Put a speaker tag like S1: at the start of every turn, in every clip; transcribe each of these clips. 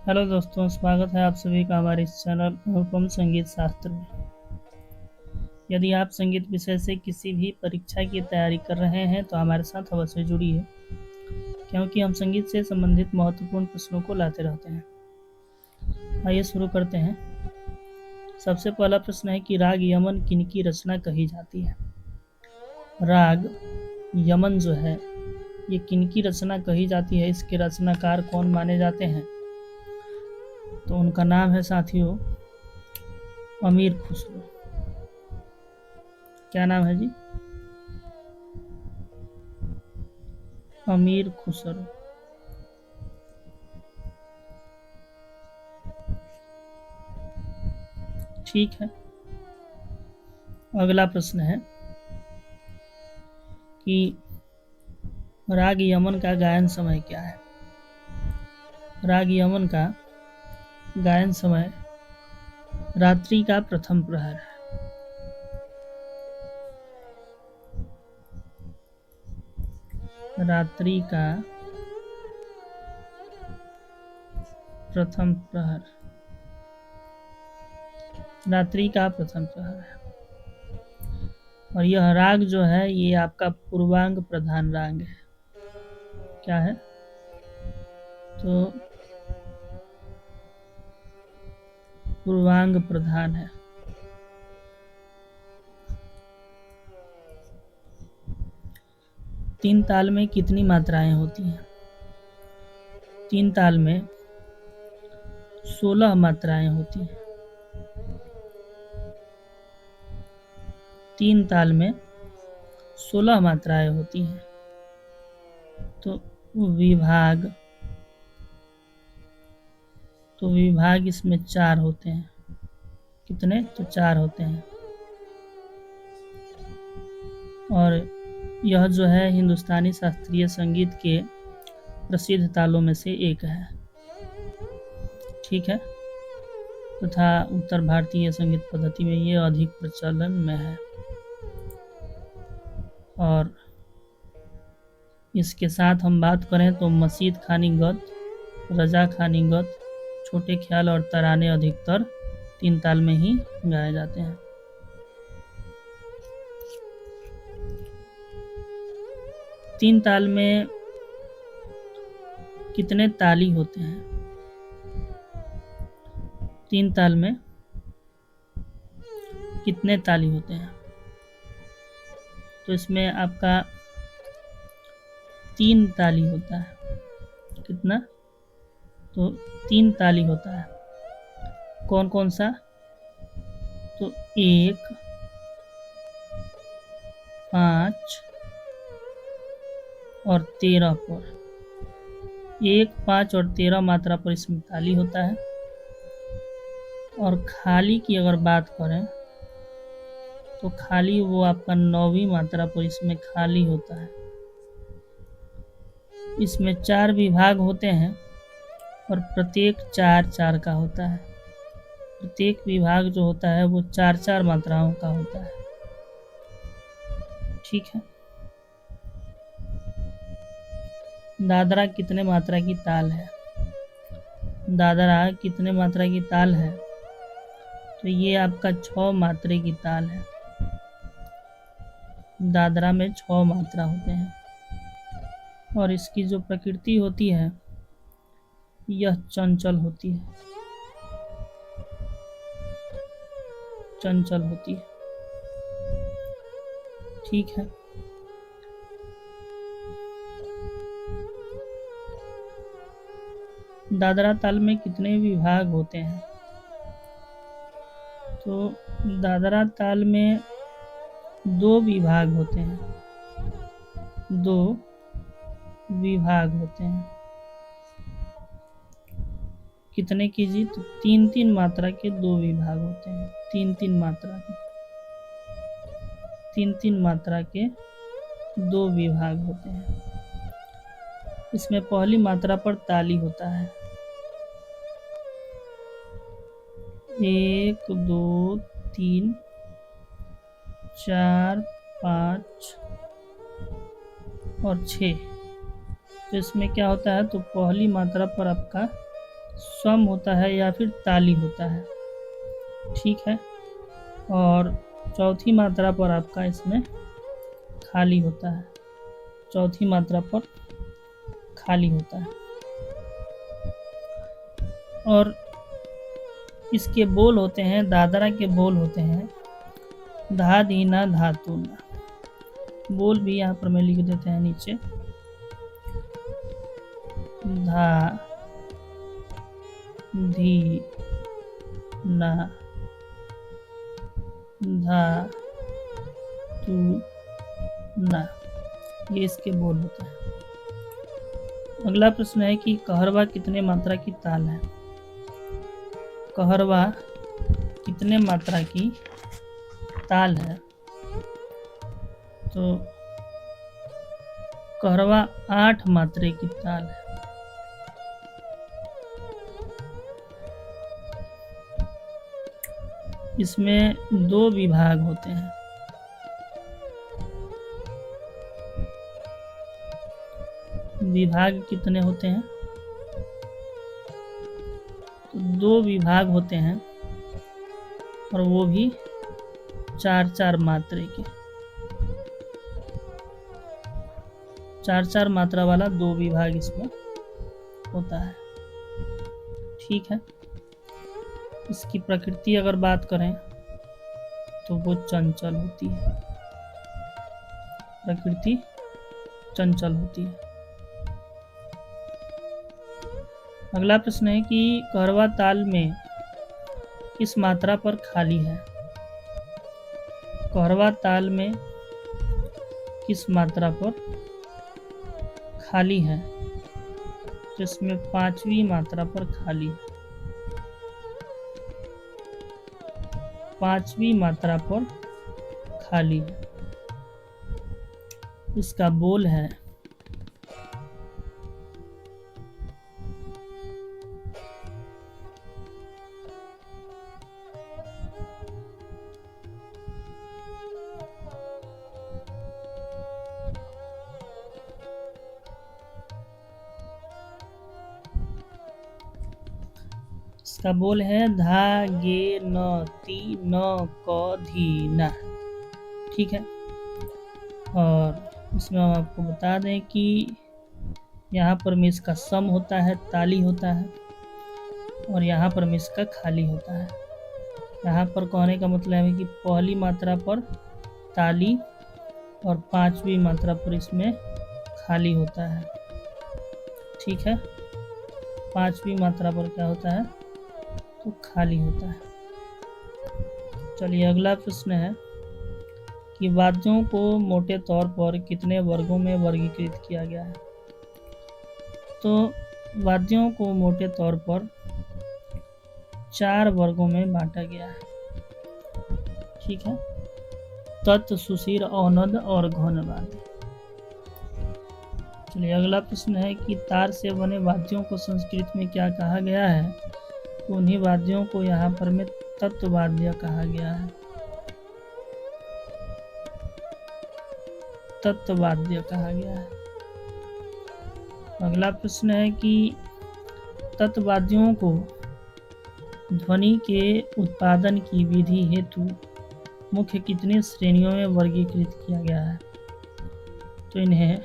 S1: Hello दोस्तों, स्वागत है आप सभी का हमारे इस चैनल अनुपम संगीत शास्त्र में। यदि आप संगीत विषय से किसी भी परीक्षा की तैयारी कर रहे हैं तो हमारे साथ अवश्य जुड़िए, क्योंकि हम संगीत से संबंधित महत्वपूर्ण प्रश्नों को लाते रहते हैं। आइए शुरू करते हैं। सबसे पहला प्रश्न है कि राग यमन किनकी रचना कही जाती है। राग यमन जो है ये किनकी रचना कही जाती है, इसके रचनाकार कौन माने जाते हैं? तो उनका नाम है साथियों अमीर खुसरो। क्या नाम है जी? अमीर खुसरो। ठीक है। अगला प्रश्न है कि राग यमन का गायन समय क्या है। राग यमन का गायन समय रात्रि का प्रथम प्रहर है। रात्रि का प्रथम प्रहर, रात्रि का प्रथम प्रहर है। और यह राग जो है ये आपका पूर्वांग प्रधान राग है। क्या है? तो पूर्वांग प्रधान है। तीन ताल में कितनी मात्राएं होती हैं? तीन ताल में 16 मात्राएं होती हैं। तीन ताल में 16 मात्राएं होती हैं। तो विभाग इसमें 4 होते हैं। कितने? तो 4 होते हैं। और यह जो है हिंदुस्तानी शास्त्रीय संगीत के प्रसिद्ध तालों में से एक है। ठीक है। तथा उत्तर भारतीय संगीत पद्धति में ये अधिक प्रचलन में है। और इसके साथ हम बात करें तो मसीद खानी गत, रजा खानी गत, छोटे ख्याल और तराने अधिकतर तीन ताल में ही गाए जाते हैं। तीन ताल में कितने ताली होते हैं? तीन ताल में कितने ताली होते हैं? तो इसमें आपका 3 ताली होता है। कितना? तो 3 ताली होता है। कौन कौन सा? तो 1, 5 और 13 पर। 1, 5 और 13 मात्रा पर इसमें ताली होता है। और खाली की अगर बात करें तो खाली वो आपका 9वीं मात्रा पर इसमें खाली होता है। इसमें 4 विभाग होते हैं और प्रत्येक 4-4 का होता है। प्रत्येक विभाग जो होता है वो 4-4 मात्राओं का होता है। ठीक है। दादरा कितने मात्रा की ताल है? दादरा कितने मात्रा की ताल है? तो ये आपका 6 मात्रे की ताल है। दादरा में 6 मात्रा होते हैं। और इसकी जो प्रकृति होती है यह चंचल होती है। चंचल होती है। ठीक है। दादरा ताल में कितने विभाग होते हैं? तो दादरा ताल में 2 विभाग होते हैं। 2 विभाग होते हैं। कितने की जी? तो 3-3 मात्रा के 2 विभाग होते हैं। 3-3 मात्रा के 3-3 मात्रा के 2 विभाग होते हैं। इसमें पहली मात्रा पर ताली होता है। 1, 2, 3, 4, 5 और 6। तो इसमें क्या होता है? तो पहली मात्रा पर आपका स्वम होता है या फिर ताली होता है। ठीक है। और चौथी मात्रा पर आपका इसमें खाली होता है। चौथी मात्रा पर खाली होता है। और इसके बोल होते हैं, दादरा के बोल होते हैं धा धीना धातु ना। बोल भी यहाँ पर मैं लिख देते हैं नीचे। धा धी ना धा तू ना, ये इसके बोल होते हैं। अगला प्रश्न है कि कहरवा कितने मात्रा की ताल है। कहरवा कितने मात्रा की ताल है। तो कहरवा 8 मात्रे की ताल है। इसमें 2 विभाग होते हैं। विभाग कितने होते हैं। तो 2 विभाग होते हैं और वो भी 4-4 मात्रे के। 4-4 मात्रा वाला 2 विभाग इसमें होता है। ठीक है। इसकी प्रकृति अगर बात करें तो वो चंचल होती है। प्रकृति चंचल होती है। अगला प्रश्न है कि कहरवा ताल में किस मात्रा पर खाली है। कहरवा ताल में किस मात्रा पर खाली है। जिसमें 5वीं मात्रा पर खाली है। 5वीं मात्रा पर खाली है। इसका बोल है इसका बोल है धा गे न ती न क धी ना। ठीक है। और इसमें हम आपको बता दें कि यहाँ पर में इसका सम होता है, ताली होता है, और यहाँ पर में इसका खाली होता है। यहाँ पर कहने का मतलब है कि पहली मात्रा पर ताली और 5वीं मात्रा पर इसमें खाली होता है। ठीक है। 5वीं मात्रा पर क्या होता है, तो खाली होता है। चलिए अगला प्रश्न है कि वाद्यों को मोटे तौर पर कितने वर्गों में वर्गीकृत किया गया है। तो वाद्यों को मोटे तौर पर 4 वर्गों में बांटा गया है। ठीक है। तत्, सुशीर, औनद और घन वाद्य। चलिए अगला प्रश्न है कि तार से बने वाद्यों को संस्कृत में क्या कहा गया है। तो उन्हीं वाद्यों को यहाँ पर में तत्वाद्य कहा गया है। तत्वाद्य कहा गया है। अगला प्रश्न है कि तत्वाद्यों को ध्वनि के उत्पादन की विधि हेतु मुख्य कितनी श्रेणियों में वर्गीकृत किया गया है। तो इन्हें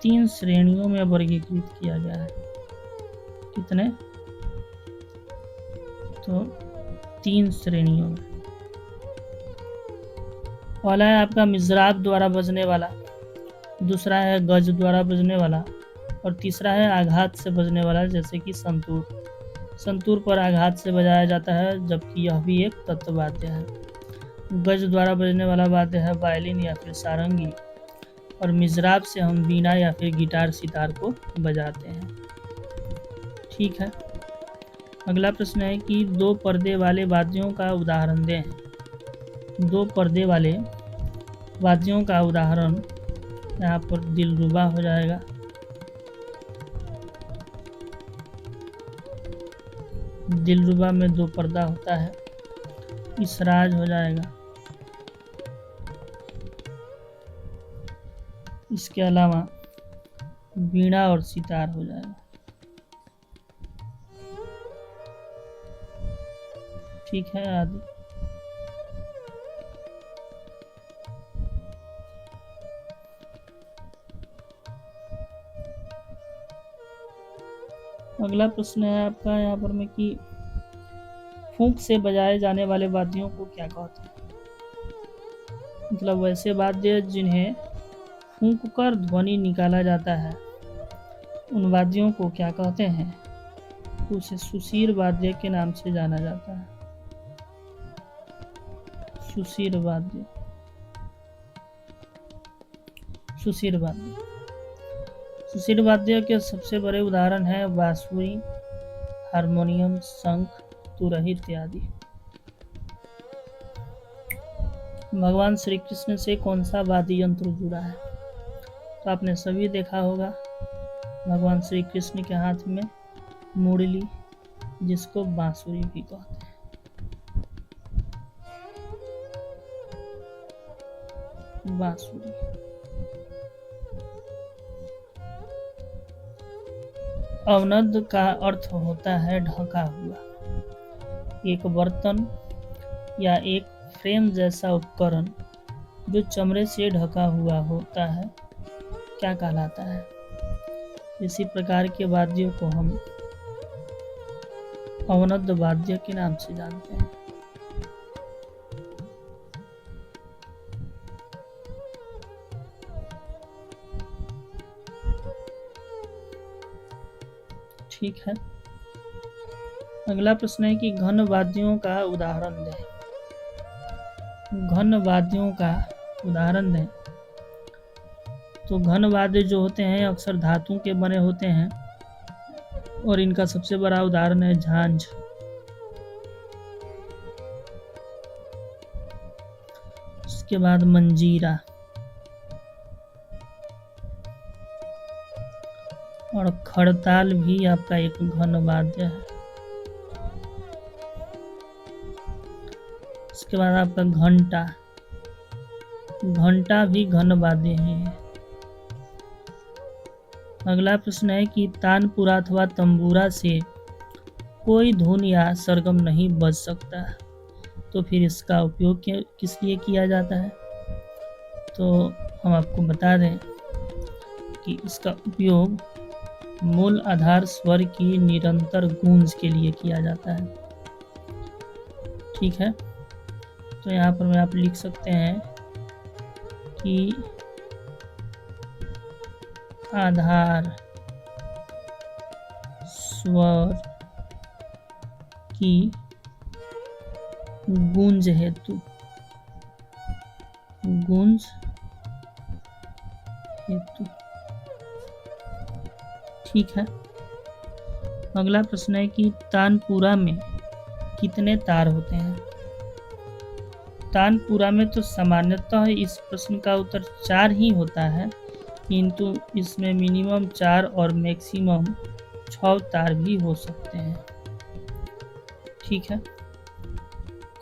S1: 3 श्रेणियों में वर्गीकृत किया गया है। कितने, तो 3 श्रेणियों में। पहला है आपका मिज़राब द्वारा बजने वाला, दूसरा है गज द्वारा बजने वाला, और तीसरा है आघात से बजने वाला, जैसे कि संतूर। संतूर पर आघात से बजाया जाता है, जबकि यह भी एक तत्ववाद्य है। गज द्वारा बजने वाला वाद्य है वायलिन या फिर सारंगी, और मिज़राब से हम बीना या फिर गिटार सितार को बजाते हैं। ठीक है। अगला प्रश्न है कि 2 पर्दे वाले वाद्यों का उदाहरण दें। 2 पर्दे वाले वाद्यों का उदाहरण यहाँ पर दिलरुबा हो जाएगा। दिलरुबा में 2 पर्दा होता है। इसराज हो जाएगा। इसके अलावा वीणा और सितार हो जाएगा। ठीक है, आदि। अगला प्रश्न है आपका यहाँ पर में कि फूंक से बजाए जाने वाले वाद्यों को क्या कहते हैं? मतलब वैसे वाद्य जिन्हें फूंक कर ध्वनि निकाला जाता है, उन वाद्यों को क्या कहते हैं? तो उसे सुशीर वाद्य के नाम से जाना जाता है। सुशीर वाद्य, सुशीर वाद्य। सुशीर वाद्य के सबसे बड़े उदाहरण हैं बांसुरी, हारमोनियम, शंख, तुरही इत्यादि। भगवान श्री कृष्ण से कौन सा वाद्य यंत्र जुड़ा है? तो आपने सभी देखा होगा, भगवान श्री कृष्ण के हाथ में मुरली, जिसको बांसुरी भी कहते हैं। बांसुरी। अवनद का अर्थ होता है ढका हुआ। एक बर्तन या एक फ्रेम जैसा उपकरण जो चमड़े से ढका हुआ होता है, क्या कहलाता है? इसी प्रकार के वाद्यों को हम अवनद वाद्य के नाम से जानते हैं। ठीक है। अगला प्रश्न है कि घन वाद्यों का उदाहरण दें। घन वाद्यों का उदाहरण दें। तो घन वाद्य जो होते हैं अक्सर धातु के बने होते हैं और इनका सबसे बड़ा उदाहरण है झांझ। उसके बाद मंजीरा और खड़ताल भी आपका एक घन वाद्य है। उसके बाद आपका घंटा, घंटा भी घन वाद्य है। अगला प्रश्न है कि तानपुरा अथवा तंबूरा से कोई धुन या सरगम नहीं बज सकता, तो फिर इसका उपयोग किस लिए किया जाता है? तो हम आपको बता दें कि इसका उपयोग मूल आधार स्वर की निरंतर गूंज के लिए किया जाता है। ठीक है, तो यहाँ पर में आप लिख सकते हैं कि आधार स्वर की गूंज हेतु, गूंज हेतु। ठीक है। अगला प्रश्न है कि तानपुरा में कितने तार होते हैं? तानपुरा में तो सामान्यतः इस प्रश्न का उत्तर 4 ही होता है, किंतु इसमें मिनिमम 4 और मैक्सिमम 6 तार भी हो सकते हैं। ठीक है,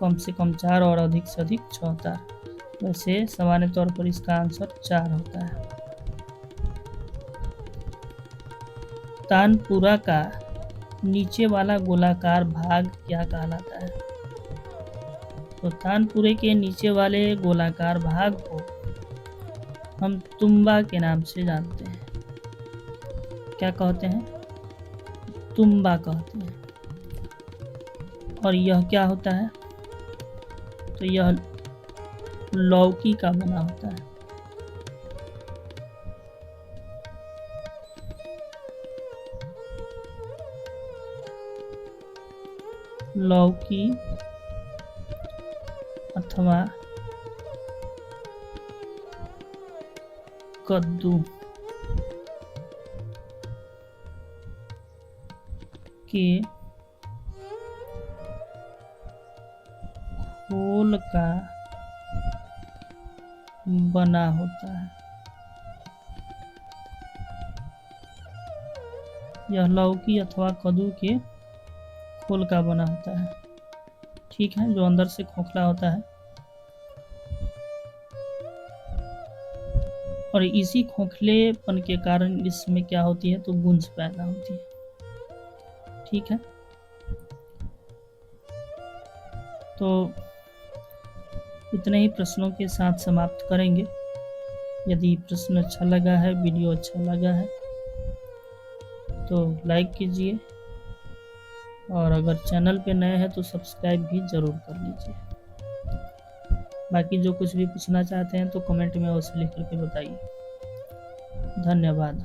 S1: कम से कम 4 और अधिक से अधिक 6 तार। वैसे सामान्य तौर पर इसका आंसर 4 होता है। तानपुरा का नीचे वाला गोलाकार भाग क्या कहलाता है? तो तानपुरे के नीचे वाले गोलाकार भाग को हम तुम्बा के नाम से जानते हैं। क्या कहते हैं? तुम्बा कहते हैं। और यह क्या होता है? तो यह लौकी का बना होता है। लौकी अथवा कद्दू के खोल का बना होता है। यह लौकी अथवा कद्दू के खोल का बना होता है। ठीक है, जो अंदर से खोखला होता है और इसी खोखलेपन के कारण इसमें क्या होती है? तो गूंज पैदा होती है। ठीक है। तो इतने ही प्रश्नों के साथ समाप्त करेंगे। यदि प्रश्न अच्छा लगा है, वीडियो अच्छा लगा है तो लाइक कीजिए, और अगर चैनल पे नए हैं तो सब्सक्राइब भी ज़रूर कर लीजिए। बाकी जो कुछ भी पूछना चाहते हैं तो कमेंट में अवश्य लिख करके बताइए। धन्यवाद।